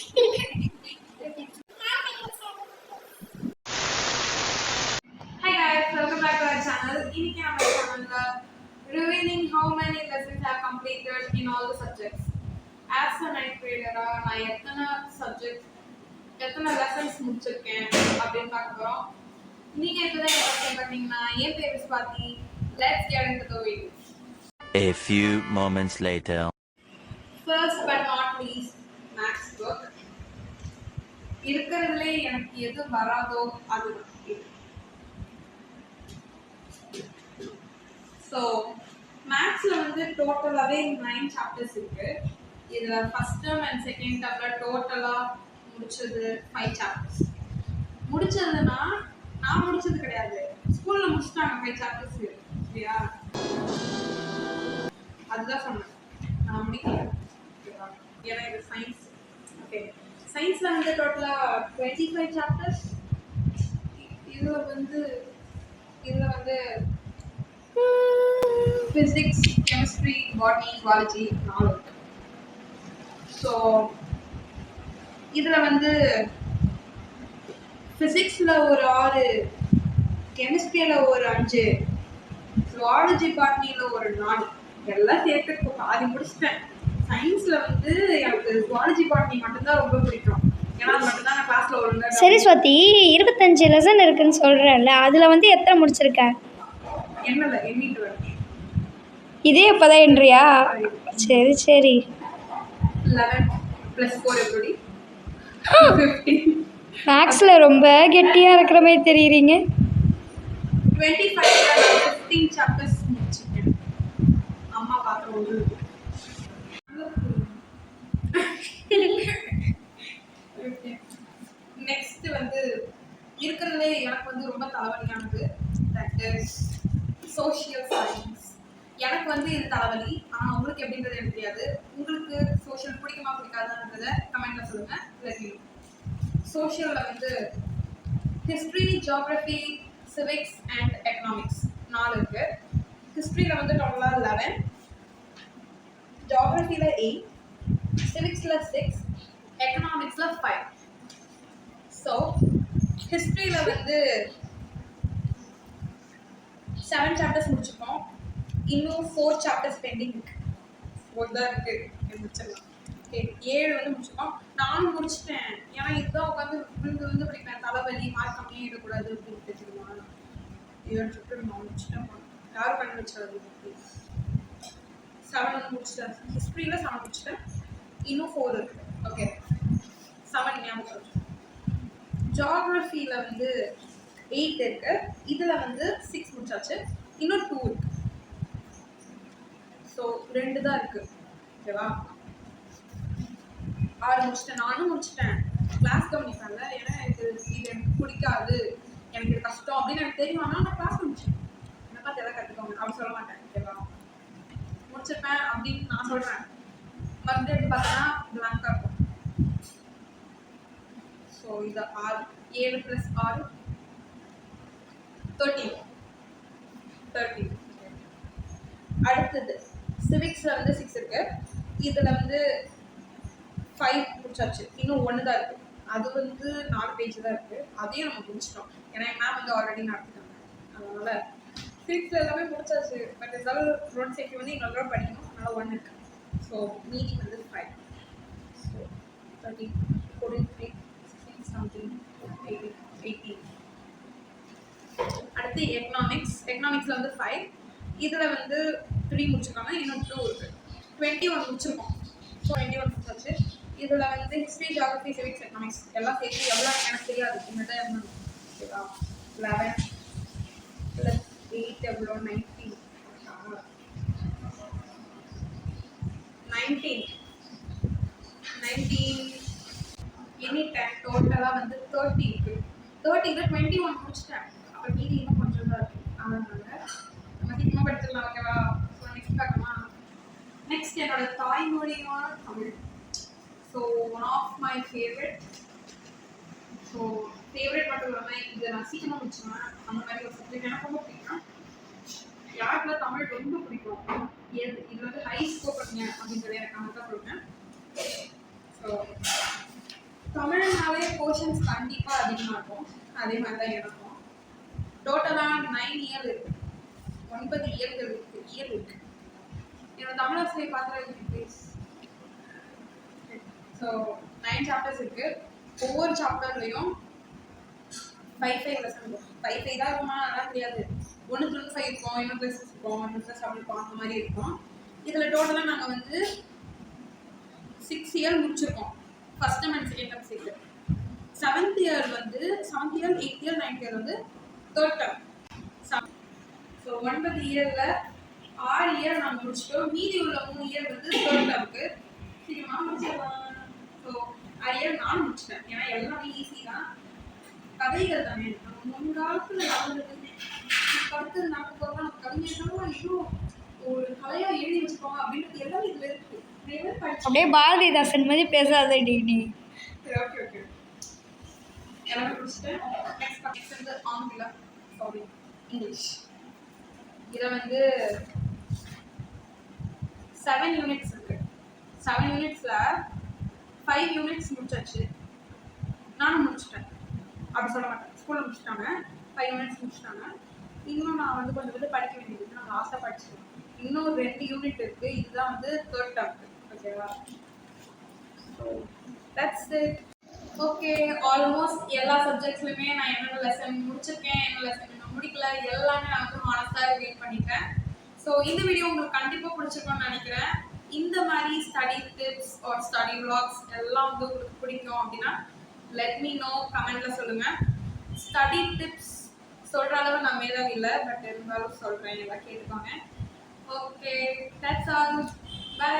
guys, welcome back to our channel. In our channel, revealing how many lessons I have completed in all the subjects. As a ninth grader, நான் எத்தனை subjects, எத்தனை lessons முடிச்சிருக்கேன் அப்படின்னு பார்க்க போறோம். நீங்க இப்பதான் என்ன கேட்கறீங்கன்னா என் பேர் Swathi. Let's get into the video. A few moments later. First but not least, maths book. இருக்கிறதுலே எனக்கு எது வராதோ அதுதான். ஸோ மேத்ஸில் வந்து டோட்டலாகவே 9 சாப்டர்ஸ் இருக்கு. இதில் ஃபர்ஸ்ட் டேர்ம் அண்ட் செகண்ட் டேர்மில் டோட்டலாக முடிச்சது 5 சாப்டர்ஸ். முடிச்சதுன்னா நான் முடிச்சது கிடையாது, ஸ்கூலில் முடிச்சுட்டாங்க 5 சாப்டர்ஸ் இல்லையா, அதுதான் சொன்னேன். நான் முடிக்கல ஏன்னா இது சயின்ஸ். ஓகே, சயின்ஸில் வந்து டோட்டலாக 25 சாப்டர்ஸ். இதில் வந்து physics, chemistry, botany, zoology நாலு இருக்கு. ஸோ இதில் வந்து ஃபிசிக்ஸில் ஒரு 6, கெமிஸ்ட்ரியில் ஒரு 5, ஜுவாலஜி பாட்னியில் ஒரு 4, எல்லாம் சேர்த்து பாதி முடிச்சிட்டேன். சயின்ஸில் வந்து எனக்கு ஜுவாலஜி பாட்னி மட்டும்தான் ரொம்ப பிடிக்கும். ஏன்னா அது மட்டும்தான் நான் கிளாஸில் ஒழுங்காக. சரி ஸ்வாதி, 25 லெசன் இருக்குன்னு சொல்கிறேன்ல, அதில் வந்து எத்தனை முடிச்சிருக்கேன்? என்னல எண்ணிட்டு வரேன். இதே இப்போதான் என்றியா? சரி சரி. 11 + 4 எப்படி 15. மேக்ஸில் ரொம்ப கெட்டியாக இருக்கிற மாதிரி தெரியுறீங்க. 25 15 சாப்டர்ஸ் முடிச்சிருக்கேன். அம்மா பார்க்குற உங்களுக்கு நெக்ஸ்ட் வந்து இருக்கிறதுலே எனக்கு வந்து ரொம்ப தலைவலியானது, தட் இஸ் சோஷியல் சயின்ஸ். எனக்கு வந்து இது தலைவலி. ஆனால் உங்களுக்கு எப்படின்றது எனக்கு தெரியாது. உங்களுக்கு சோஷியல் பிடிக்குமா பிடிக்காதான்றத கமெண்ட்ல சொல்லுங்க. சோஷியலில் வந்து history, geography, civics and economics 4 இருக்கு. ஹிஸ்ட்ரியில் வந்து டோட்டலாக 11, ஜியாகிரஃபியில் 8, சிவிக்ஸில் 6, எக்கனாமிக்ஸில் 5. ஸோ ஹிஸ்ட்ரியில் வந்து 7 சாப்டர்ஸ் முடிச்சிருக்கோம். இன்னும் 4 சாப்டர்ஸ் பெண்டிங் இருக்கு. ஒரு தான் இருக்கு, முடிச்சிடலாம். ஓகே, 7 வந்து முடிச்சிருக்கோம். 4 முடிச்சிட்டேன். ஏன்னா இதுதான் உட்காந்து விழுந்து படிப்பேன். தலைவலி, மார்க் கம்மியாக எடுக்கக்கூடாது அப்படின்னு தெரிஞ்சுக்கணும். 7 சாப்டர் நான் முடிச்சிட்டேன். யாரும் பண்ணி வச்சாது. 7 வந்து முடிச்சிட்டேன். ஹிஸ்ட்ரியில் 7 முடிச்சிட்டேன். இன்னும் 4 இருக்கு. ஓகே, 7 ஞாபகம். ஜியாகிரஃபியில் வந்து 8 இருக்கு. இதில் வந்து 6 முடிச்சாச்சு. இன்னும் 2 இருக்கு. ஸோ 2 தான் இருக்கு. ஓகேவா, 6 முடிச்சிட்டேன். நானும் முடிச்சிட்டேன். கிளாஸ் கவனிப்பாங்க. ஏன்னா இது எனக்கு பிடிக்காது, எனக்கு இது கஷ்டம் அப்படின்னு எனக்கு தெரியும். ஆனால் நான் கிளாஸ் முடிச்சேன். என்ன பார்த்து எதாவது கற்றுக்கோங்க அப்படி சொல்ல மாட்டேன். ஓகேவா, முடிச்சிருப்பேன் அப்படின்னு நான் சொல்கிறேன். மறுபடியும் எடுத்து பார்த்தோன்னா பிளாங்காக இருக்கும். ஸோ இது 6, 7 + 6 13. அடுத்தது சிவிக்ஸில் வந்து 6 இருக்கு. இதில் வந்து 5 முடிச்சாச்சு. இன்னும் 1 தான் இருக்கு. அது வந்து 4 பேஜ் தான் இருக்கு. அதையும் நம்ம முடிச்சிட்டோம். ஏன்னா என் மேம் வந்து ஆல்ரெடி நடத்திட்டாங்க. அதனால சிவிக்ஸில் எல்லாமே முடிச்சாச்சு. பட் இருந்தாலும் ரோட் சேஃப்டி வந்து இன்னொரு தடவை படிக்கணும். அதனால 1 இருக்கு. ஸோ மீதி வந்து 5. ஸோ 13, 43, 16, 17, 18. அடுத்து எக்கனாமிக்ஸில் வந்து 5. இதில் வந்து 3 முடிச்சிருக்காங்க. இன்னும் 2 இருக்கு. 21 முடிச்சிருக்கோம். ஸோ 21 முடிச்சாச்சு. இதில் வந்து ஹிஸ்ட்ரி, ஜியாகிரஃபி, சிவிக்ஸ், எக்கனாமிக்ஸ் எல்லாம் சேர்த்து எவ்வளோ எனக்கு தெரியாது. இனிமேல் தான் ஓகேவா. 11 + 8 எவ்வளோ 19. எனி டைம் டோட்டலாக வந்து 30 இருக்கு. 30ல் 21 முடிச்சிட்டேன். அப்புறம் மீதி இன்னும் கொஞ்சம் தான் இருக்கு. அதனால நம்ம சீக்கிரமாக படிச்சிடலாம். ஓகேவா. ஸோ நெக்ஸ்ட் பார்க்கலாமா. நெக்ஸ்ட் என்னோட தாய்மொழியான Tamil. So one of my favourite. So favourite மட்டும் இல்லாமல் இதை நான் சீக்கிரமாக முடிச்சுவேன். அந்த மாதிரி ஒரு சப்ஜெக்ட் எனக்கு ரொம்ப பிடிக்கும். யாருக்குலாம் தமிழ் ரொம்ப பிடிக்கும், இது வந்து ஹை ஸ்கோர் பண்ணுங்க அப்படின்னு சொல்லி எனக்கு நான் தான் சொல்லுவேன். ஸோ தமிழ்னாலே போர்ஷன்ஸ் கண்டிப்பாக அதிகமாக இருக்கும். அதே மாதிரி தான் எனக்கும். டோட்டலாக 9 இயர் இருக்கு. 9 இயர்கள் இருக்கு. என்னோட தமிழாசிரியை பார்த்துட்டு ப்ளீஸ். ஸோ 9 சாப்டர்ஸ் இருக்கு. ஒவ்வொரு சாப்டர்லையும் 5 லெசன் இருக்கும். 5 தான் இருக்குமா அதெல்லாம் தெரியாது. 1+5 இருக்கும், இன்னும் +6 இருக்கும், 1+7 இருக்கும், அந்த மாதிரி இருக்கும். இதில் டோட்டலாக நாங்கள் வந்து 6 இயர் முடிச்சிருக்கோம். First term and second term சேர்த்து. 7th இயர் வந்து 7th year 8th year 9th year வந்து தேர்ட் டேர்ம். ஸோ 9 இயரில் 6 இயர் நாங்கள் முடிச்சிட்டோம். மீதி உள்ள 3 இயர் வந்து தேர்ட் டேர்முக்கு சீக்கிரமாக முடிச்சிடலாம். ஸோ 6 இயர் நான் முடிச்சிட்டேன். ஏன்னா எல்லாமே ஈஸி தான், கதைகள் தானே. நம்ம முன்காலத்தில் நடந்தது அடுத்தது நாட்டு போகிறோம். கவிஞர்கள்லாம் இன்னும் ஒரு கலையாக எழுதி வச்சுக்கோங்க அப்படின்றது எல்லாமே இதில் இருக்குது. அப்படியே பாரதிதாசன் மாதிரி பேசாதடி நீ. சரி, ஓகே ஓகே, எல்லாமே முடிச்சிட்டேன். நெக்ஸ்ட் வந்து ஆங்கிலம், சாரி இங்கிலீஷ். இதில் வந்து 7 யூனிட்ஸ் இருக்கு. 7 யூனிட்ஸில் 5 யூனிட்ஸ் முடிச்சாச்சு. நானும் முடிச்சிட்டேன். அப்படி சொல்ல மாட்டேன், ஸ்கூலில் முடிச்சிட்டாங்க. 5 யூனிட்ஸ் முடிச்சிட்டாங்க. இன்னும் நான் வந்து கொஞ்சம் படிக்க வேண்டியது. நான் லாஸ்ட்டாக படிச்சிட்டேன். இன்னும் 2 யூனிட் இருக்குது. இதுதான் வந்து தேர்ட் டேர்ம். ஓகேவா? So that's it. Okay, almost எல்லா சப்ஜெக்ட்ஸ்லையுமே நான் என்னோட லெசன் முடிச்சிருக்கேன். என்னோட லெசன் இன்னும் முடிக்கல. எல்லாமே நான் வந்து மனசாக ரிவைட் பண்ணிட்டேன். ஸோ இந்த வீடியோ உங்களுக்கு கண்டிப்பாக பிடிச்சிருக்கும்னு நினைக்கிறேன். இந்த மாதிரி study tips or study vlogs எல்லாம் வந்து உங்களுக்கு பிடிக்கும் அப்படின்னா லெட் மீ நோ, கமெண்ட்டில் சொல்லுங்கள். ஸ்டடி டிப்ஸ் சொல்கிற அளவு நான் மேலே இல்லை, பட் இருந்தாலும் சொல்கிறேன், எல்லாம் கேட்டுக்கோங்க. Okay, that's all. பை.